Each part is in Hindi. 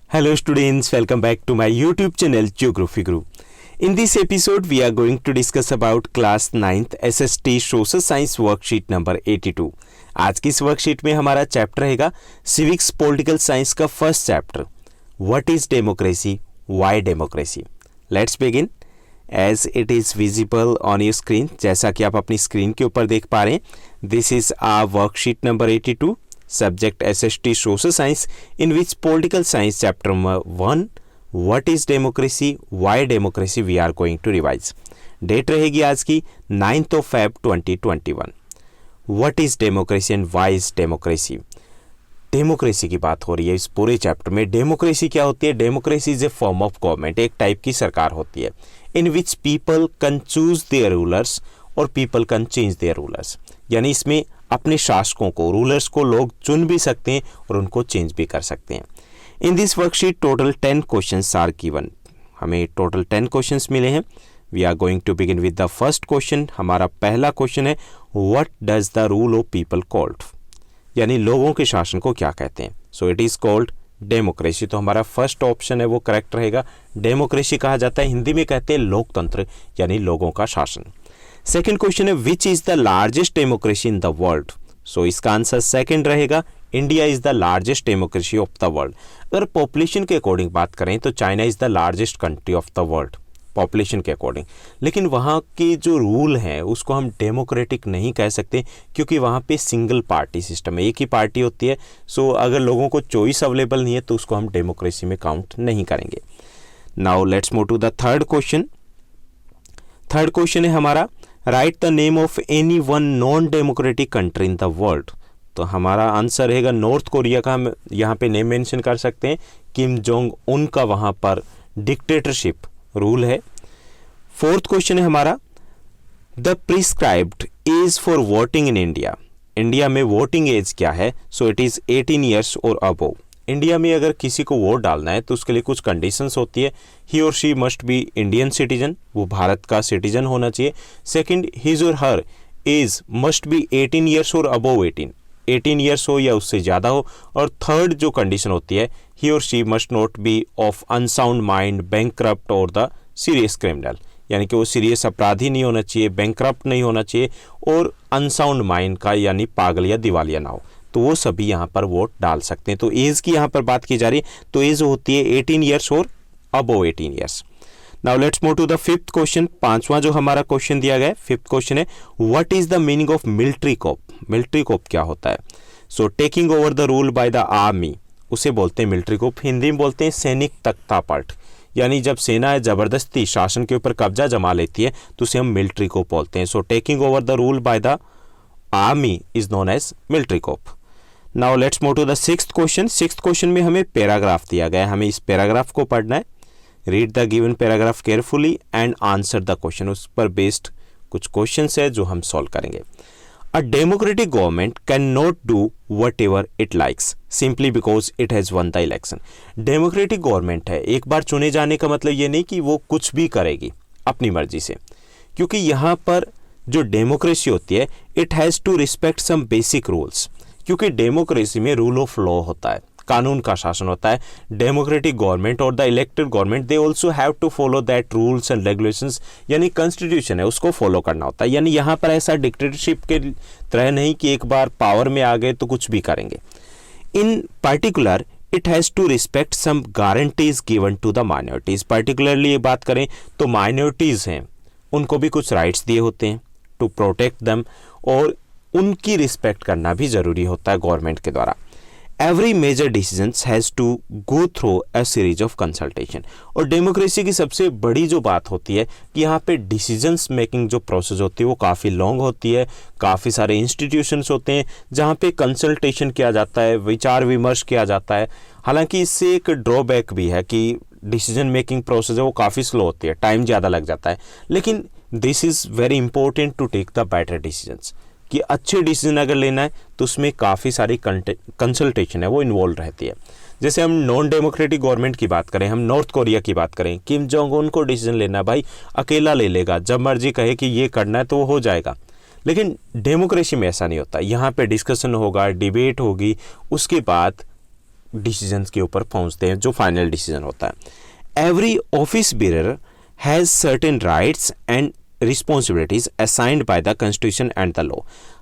Hello students, welcome back to my YouTube channel Geography Guru. In this episode, we are going to discuss about class 9th SST Social Science worksheet number 82. आज की इस वर्कशीट में हमारा चैप्टर रहेगा सिविक्स पॉलिटिकल साइंस का first chapter, what is democracy, why democracy. Let's begin. As it is visible on your screen, जैसा कि आप अपनी स्क्रीन के ऊपर देख पा रहे हैं, this is our worksheet number 82. Subject SST Social Science, in which Political Science Chapter number 1 What is Democracy, Why Democracy we are going to revise. Date रहेगी आज की 9th of Feb 2021. What is Democracy and Why is Democracy. Democracy की बात हो रही है इस पूरे चैप्टर में. डेमोक्रेसी क्या होती है? Democracy is a form of government, एक टाइप की सरकार होती है, in which people can choose their rulers और people can change their rulers. यानी इसमें अपने शासकों को, रूलर्स को लोग चुन भी सकते हैं और उनको चेंज भी कर सकते हैं. In this worksheet total 10 questions are given. हमें टोटल 10 क्वेश्चंस मिले हैं. We are going to begin with the first question. हमारा पहला क्वेश्चन है, what does the rule of people called. यानी लोगों के शासन को क्या कहते हैं. So it is called democracy. तो हमारा फर्स्ट ऑप्शन है वो करेक्ट रहेगा. डेमोक्रेसी कहा जाता है, हिंदी में कहते हैं लोकतंत्र, यानी लोगों का शासन. सेकेंड क्वेश्चन है, which is the largest democracy in the world. So इसका आंसर सेकेंड रहेगा, India is the largest democracy of the world. अगर पॉपुलेशन के अकॉर्डिंग बात करें तो China is the largest country of the world population के अकॉर्डिंग. लेकिन वहाँ के जो रूल हैं उसको हम डेमोक्रेटिक नहीं कह सकते, क्योंकि वहाँ पे सिंगल पार्टी सिस्टम है, एक ही पार्टी होती है. सो अगर लोगों को चॉइस अवेलेबल नहीं है तो उसको हम डेमोक्रेसी में काउंट नहीं करेंगे. Now let's move to the third question. Third question है हमारा, write the name of any one non democratic country in the world. तो हमारा आंसर रहेगा नॉर्थ कोरिया का. हम यहाँ पे नेम मेंशन कर सकते हैं, किम जोंग उन का वहाँ पर डिक्टेटरशिप रूल है. फोर्थ क्वेश्चन है हमारा, the prescribed age for voting in India. India में वोटिंग एज क्या है. सो इट इज 18 ईयर्स और अबोव. इंडिया में अगर किसी को वोट डालना है तो उसके लिए कुछ कंडीशंस होती है. ही और she must be Indian citizen, वो भारत का सिटीजन होना चाहिए. सेकंड, हिज और हर एज मस्ट बी 18 ईयर्स और अबोव 18 ईयर्स हो या उससे ज़्यादा हो. और थर्ड जो कंडीशन होती है, ही और she must not be of unsound mind, bankrupt और द सीरियस क्रिमिनल. यानी कि वो सीरियस अपराधी नहीं होना चाहिए, बैंकक्रप्ट नहीं होना चाहिए और अनसाउंड माइंड का यानी पागल या दिवालिया ना हो. तो वो सभी यहाँ पर वोट डाल सकते हैं. तो एज की यहाँ पर बात की जा रही है तो एज होती है 18 ईयर्स और above 18 years. Now let's move to the fifth question. पांचवा जो हमारा क्वेश्चन दिया गया है, फिफ्थ क्वेश्चन है, what is the meaning of military coup. Military coup क्या होता है. So taking over the rule by the army, उसे बोलते हैं मिलिट्री कॉप. हिंदी में बोलते हैं सैनिक तख्तापलट. यानी जब सेना जबरदस्ती शासन के ऊपर कब्जा जमा लेती है तो उसे हम मिलिट्री कॉप बोलते हैं. So taking over the rule by the army is known as military coup. Now let's move to the sixth question. Sixth question में हमें पैराग्राफ दिया गया है, हमें इस पैराग्राफ को पढ़ना है. Read the given paragraph carefully and answer the question. उस पर बेस्ड कुछ क्वेश्चंस है जो हम सॉल्व करेंगे. अ democratic government can not do whatever it likes simply because it has one the election. Democratic government है, एक बार चुने जाने का मतलब ये नहीं कि वो कुछ भी करेगी अपनी मर्जी से, क्योंकि यहाँ पर जो डेमोक्रेसी होती है, it has to respect some basic rules. क्योंकि डेमोक्रेसी में रूल ऑफ लॉ होता है, कानून का शासन होता है. डेमोक्रेटिक गवर्नमेंट और the elected government they also have to follow that rules and regulations. यानी कॉन्स्टिट्यूशन है उसको फॉलो करना होता है. यानी यहाँ पर ऐसा डिक्टेटरशिप के तरह नहीं कि एक बार पावर में आ गए तो कुछ भी करेंगे. In particular it has to respect some guarantees given to the minorities. Particularly ये बात करें तो माइनॉरिटीज हैं, उनको भी कुछ राइट्स दिए होते हैं टू प्रोटेक्ट देम, और उनकी रिस्पेक्ट करना भी ज़रूरी होता है गवर्नमेंट के द्वारा. Every major decisions has to go through a series of consultation. और डेमोक्रेसी की सबसे बड़ी जो बात होती है कि यहाँ पे डिसीजंस मेकिंग जो प्रोसेस होती है वो काफ़ी लॉन्ग होती है. काफ़ी सारे इंस्टीट्यूशंस होते हैं जहाँ पे कंसल्टेशन किया जाता है, विचार विमर्श किया जाता है. हालांकि इससे एक ड्रॉबैक भी है कि डिसीजन मेकिंग प्रोसेस है वो काफ़ी स्लो होती है, टाइम ज़्यादा लग जाता है. लेकिन this is very important to take the better decisions, कि अच्छे डिसीजन अगर लेना है तो उसमें काफ़ी सारी कंसल्टेशन है वो इन्वॉल्व रहती है. जैसे हम नॉन डेमोक्रेटिक गवर्नमेंट की बात करें, हम नॉर्थ कोरिया की बात करें, किम जोंग उन को डिसीजन लेना है, भाई अकेला ले लेगा, जब मर्जी कहे कि ये करना है तो वो हो जाएगा. लेकिन डेमोक्रेसी में ऐसा नहीं होता. यहाँ पे डिस्कशन होगा, डिबेट होगी, उसके बाद डिसीजंस के ऊपर पहुंचते हैं, जो फाइनल डिसीजन होता है। Every office bearer has certain rights and responsibilities assigned by the constitution and the law.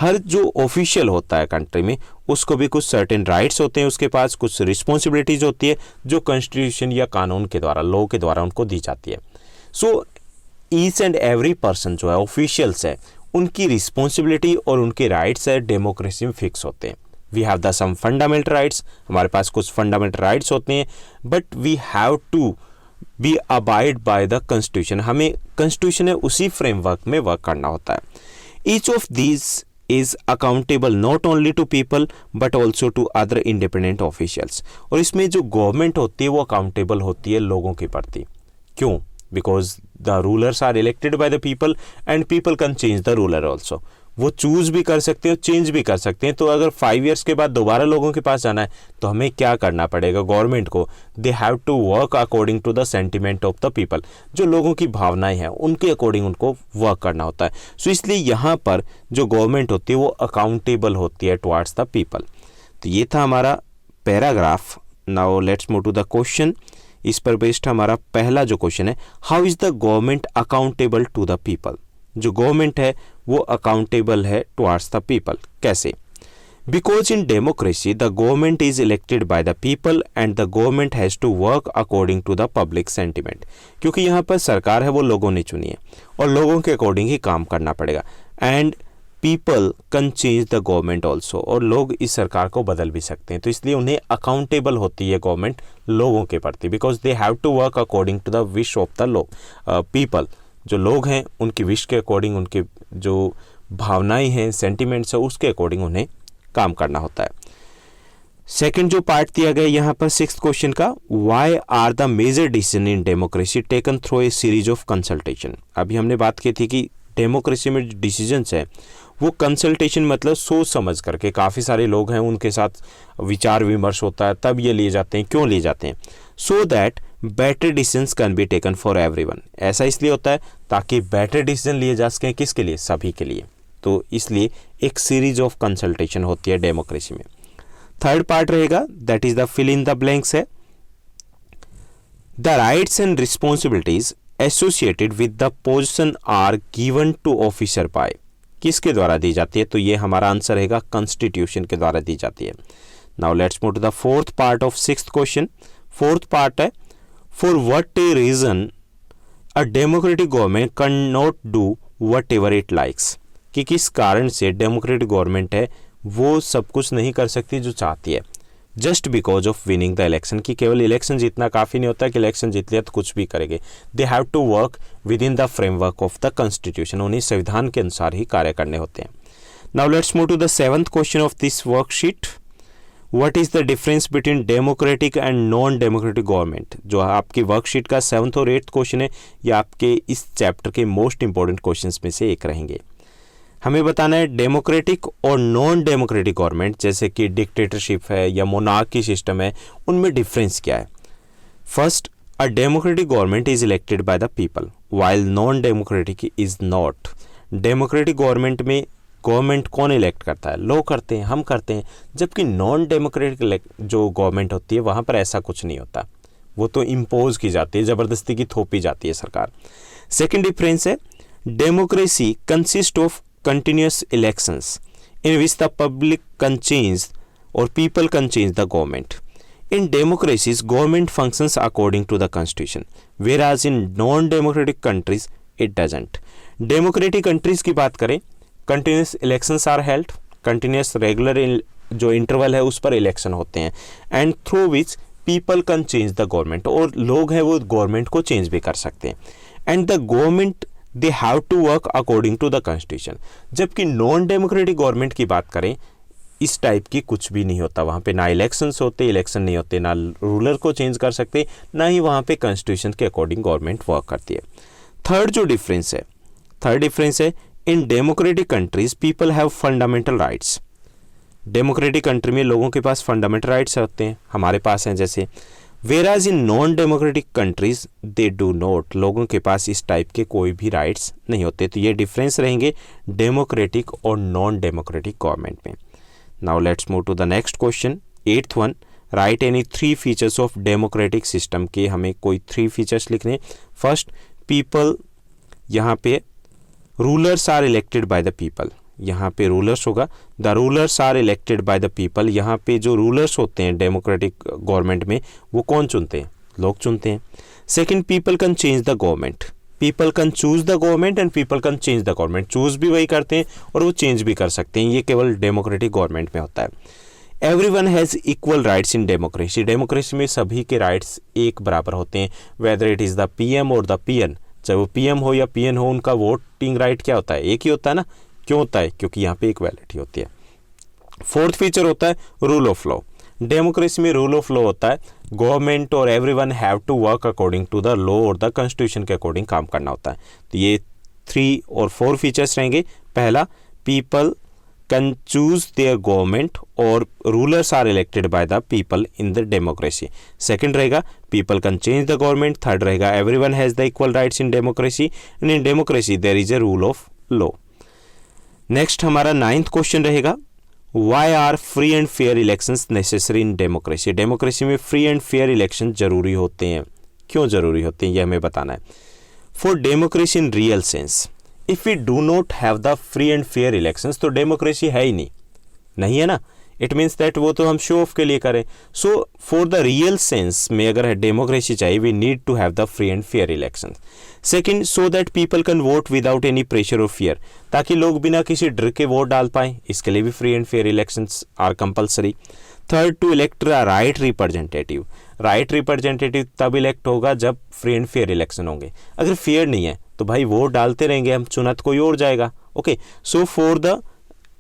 हर जो ऑफिशियल होता है कंट्री में, उसको भी कुछ सर्टेन राइट्स होते हैं, उसके पास कुछ रिस्पॉन्सिबिलिटीज होती है जो कॉन्स्टिट्यूशन या कानून के द्वारा, लॉ के द्वारा उनको दी जाती है। So each and every person जो है ऑफिशियल्स है, उनकी रिस्पॉन्सिबिलिटी और उनके राइट्स है डेमोक्रेसी में फिक्स होते हैं। We have the some fundamental rights, हमारे पास कुछ फंडामेंटल राइट्स होते हैं, but we have to be abide by the constitution. हमें कॉन्स्टिट्यूशन है उसी फ्रेमवर्क में वर्क करना होता है। Each of these is accountable not only to people but also to other independent officials. और इसमें जो गवर्नमेंट होती है वो अकाउंटेबल होती है लोगों के प्रति। क्यों? Because the rulers are elected by the people and people can change the ruler also. वो चूज भी कर सकते हैं, चेंज भी कर सकते हैं। तो अगर 5 ईयर्स के बाद दोबारा लोगों के पास जाना है तो हमें क्या करना पड़ेगा? गवर्नमेंट को they have to work according to the sentiment of the people. जो लोगों की भावनाएं हैं उनके अकॉर्डिंग उनको वर्क करना होता है। सो इसलिए यहाँ पर जो गवर्नमेंट होती है वो अकाउंटेबल होती है टुवर्ड्स द पीपल। तो ये था हमारा paragraph. Now let's move to the question. इस पर बेस्ड हमारा पहला जो क्वेश्चन है, how is the government accountable to the people? जो गवर्नमेंट है वो अकाउंटेबल है टुवर्ड्स द पीपल। कैसे? Because in democracy the government is elected by the people and the government has to work according to the public sentiment. क्योंकि यहाँ पर सरकार है वो लोगों ने चुनी है और लोगों के अकॉर्डिंग ही काम करना पड़ेगा। And people can change the government also, और लोग इस सरकार को बदल भी सकते हैं। तो इसलिए उन्हें अकाउंटेबल होती है गवर्नमेंट लोगों के प्रति, because they have to work according to the wish of the लोग। पीपल जो लोग हैं उनकी विश के अकॉर्डिंग, उनके जो भावनाएं हैं, सेंटिमेंट्स है, उसके अकॉर्डिंग उन्हें काम करना होता है। सेकंड जो पार्ट दिया गया यहाँ पर 6th क्वेश्चन का, why are the major decision in democracy taken through a series of consultation. अभी हमने बात की थी कि डेमोक्रेसी में जो डिसीजंस है वो कंसल्टेशन मतलब सोच समझ करके, काफ़ी सारे लोग हैं उनके साथ विचार विमर्श होता है, तब ये लिए जाते हैं। क्यों लिए जाते हैं? So that better decisions can be taken for everyone. ऐसा इसलिए होता है ताकि बेटर डिसीजन लिए जा सकें। किसके लिए? सभी के लिए। तो इसलिए एक सीरीज ऑफ कंसल्टेशन होती है डेमोक्रेसी में। थर्ड पार्ट रहेगा, that is the fill in the blanks है। The rights and responsibilities associated with the position are given to officer by. किसके द्वारा दी जाती है? तो ये हमारा आंसर रहेगा कॉन्स्टिट्यूशन के द्वारा दी जाती है। Now let's move to the 4th part of 6th question. 4th part है, for what a reason a democratic government can not do whatever it likes. कि किस कारण से डेमोक्रेटिक गवर्नमेंट है वो सब कुछ नहीं कर सकती जो चाहती है, just because of winning the election. कि केवल इलेक्शन जीतना काफ़ी नहीं होता कि इलेक्शन जीत लिया तो कुछ भी करेंगे। They have to work within the framework of the constitution. उन्हें संविधान के अनुसार ही कार्य करने होते हैं। Now let's move to the 7th question of this worksheet. What is the difference between democratic and non democratic government? जो आपकी वर्कशीट का 7th और 8th क्वेश्चन है, ये आपके इस चैप्टर के मोस्ट इंपॉर्टेंट क्वेश्चन में से एक रहेंगे। हमें बताना है डेमोक्रेटिक और नॉन डेमोक्रेटिक गवर्नमेंट, जैसे कि डिक्टेटरशिप है या मोनार्की सिस्टम है, उनमें डिफरेंस क्या है? First, a democratic government is elected by the people while non democratic is not. Democratic government में गवर्नमेंट कौन इलेक्ट करता है? लोग करते हैं, हम करते हैं। जबकि नॉन डेमोक्रेटिक जो गवर्नमेंट होती है वहाँ पर ऐसा कुछ नहीं होता, वो तो इम्पोज की जाती है, ज़बरदस्ती की थोपी जाती है सरकार। सेकेंड डिफरेंस है, democracy consist of continuous elections in which the public can change or people can change the government. In democracies, government functions according to the constitution, whereas in non-democratic countries it doesn't. Democratic countries की बात करें, continuous elections are held, continuous regular जो interval है उस पर election होते हैं, and through which people can change the government, और लोग हैं वो government को change भी कर सकते हैं। And the government they have to work according to the constitution. जबकि नॉन डेमोक्रेटिक गवर्नमेंट की बात करें, इस टाइप की कुछ भी नहीं होता। वहाँ पे ना इलेक्शंस होते, इलेक्शन नहीं होते, ना रूलर को चेंज कर सकते, ना ही वहाँ पे कॉन्स्टिट्यूशन के अकॉर्डिंग गवर्नमेंट वर्क करती है। थर्ड डिफरेंस है, in democratic countries people have fundamental rights. Democratic country में लोगों के पास फंडामेंटल राइट्स होते हैं, हमारे पास हैं जैसे। Whereas in non democratic countries they do not. लोगों के पास इस टाइप के कोई भी राइट्स नहीं होते। तो ये डिफरेंस रहेंगे डेमोक्रेटिक और नॉन डेमोक्रेटिक गवर्नमेंट में। Now let's move to the next question, 8th one. Write any 3 features of democratic system के हमें कोई 3 फीचर्स लिखने। फर्स्ट, पीपल, यहाँ पे rulers are elected by the people, यहाँ पे रूलर्स होगा, the rulers are elected by the people. यहाँ पे जो रूलर्स होते हैं डेमोक्रेटिक गवर्नमेंट में वो कौन चुनते हैं? लोग चुनते हैं। Second, people can change the government, people can choose the government and people can change the government, choose भी वही करते हैं और वो चेंज भी कर सकते हैं, ये केवल डेमोक्रेटिक गवर्नमेंट में होता है। Everyone has equal rights in democracy, democracy में सभी के राइट्स एक बराबर होते हैं, whether it is the PM और द पीएन, चाहे वो पीएम हो या पीएन हो, उनका वोटिंग राइट क्या होता है? एक ही होता है ना। क्यों होता है? क्योंकि यहाँ पे इक्वालिटी होती है। फोर्थ फीचर होता है रूल ऑफ लॉ, डेमोक्रेसी में रूल ऑफ लॉ होता है, गवर्नमेंट और everyone have to work according to the law और द कॉन्स्टिट्यूशन के अकॉर्डिंग काम करना होता है। तो ये 3 और 4 फीचर्स रहेंगे। पहला, people can choose their government और rulers are elected by the people in the democracy. Second रहेगा people can change the government. Third रहेगा everyone has the equal rights in democracy and in democracy there is a rule of law. Next हमारा 9th क्वेश्चन रहेगा, why are free and fair elections necessary in democracy, democracy में फ्री एंड फेयर इलेक्शन जरूरी होते हैं, क्यों जरूरी होते हैं ये हमें बताना है। For democracy in real sense, if we do not have the free and fair elections तो डेमोक्रेसी है ही नहीं है ना। इट मीन्स दैट वो तो हम शो ऑफ के लिए करें। So for the real sense में अगर डेमोक्रेसी चाहिए, we need to have the free and fair election. Second, so that people can vote without any pressure और फियर, ताकि लोग बिना किसी डर के वोट डाल पाएं, इसके लिए भी free and fair elections are compulsory. Third, to elect a right representative, right representative तब इलेक्ट होगा जब फ्री एंड फेयर इलेक्शन होंगे। अगर फेयर नहीं है तो भाई वोट डालते रहेंगे हम, चुना तो कोई और जाएगा। Okay, so for the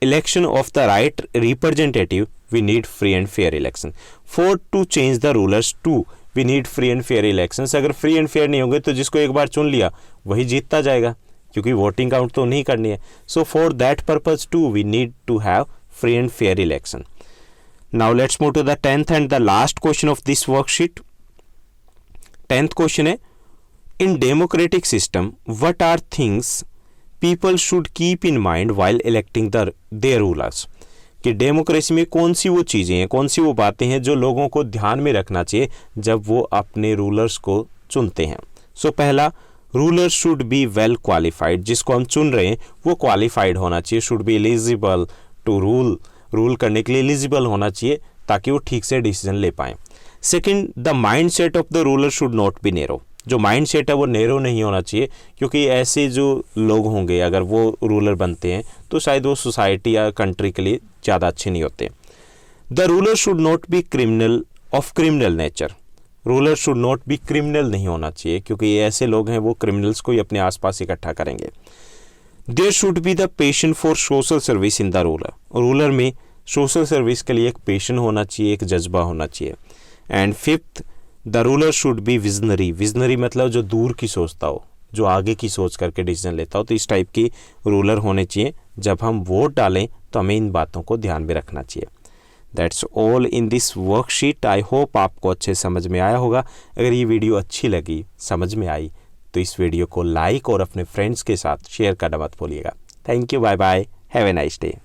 election of the right representative we need free and fair election. For to change the rulers too we need free and fair elections. अगर free and fair नहीं होंगे तो जिसको एक बार चुन लिया वही जीतता जाएगा, क्योंकि वोटिंग काउंट तो नहीं करनी है। So for that purpose too we need to have free and fair election. Now let's move to the 10th and the last question of this worksheet. 10th question है, in democratic system what are things people should keep in mind while electing their rulers, कि डेमोक्रेसी में कौन सी वो चीज़ें हैं, कौन सी वो बातें हैं जो लोगों को ध्यान में रखना चाहिए जब वो अपने रूलर्स को चुनते हैं। सो पहला, ruler should be well qualified, जिसको हम चुन रहे हैं वो क्वालिफाइड होना चाहिए, should be eligible to rule करने के लिए एलिजिबल होना चाहिए ताकि वो ठीक से डिसीजन ले पाएँ। Second, the mind set of the ruler should not be narrow, जो माइंड सेट है वो नेरो नहीं होना चाहिए, क्योंकि ऐसे जो लोग होंगे अगर वो रूलर बनते हैं तो शायद वो सोसाइटी या कंट्री के लिए ज़्यादा अच्छे नहीं होते। The ruler should not be criminal of criminal nature, ruler should not be criminal नहीं होना चाहिए, क्योंकि ये ऐसे लोग हैं वो क्रिमिनल्स को ही अपने आसपास इकट्ठा करेंगे। There should be the passion for social service in the ruler, ruler में सोशल सर्विस के लिए एक पैशन होना चाहिए, एक जज्बा होना चाहिए। And fifth, the ruler should B visionary, visionary मतलब जो दूर की सोचता हो, जो आगे की सोच करके डिसीजन लेता हो, तो इस टाइप की रूलर होने चाहिए। जब हम वोट डालें तो हमें इन बातों को ध्यान में रखना चाहिए। That's all in this worksheet. I hope आपको अच्छे समझ में आया होगा। अगर ये वीडियो अच्छी लगी, समझ में आई, तो इस वीडियो को लाइक और अपने फ्रेंड्स के साथ शेयर करना मत भूलिएगा। Thank you, bye bye, have a nice day.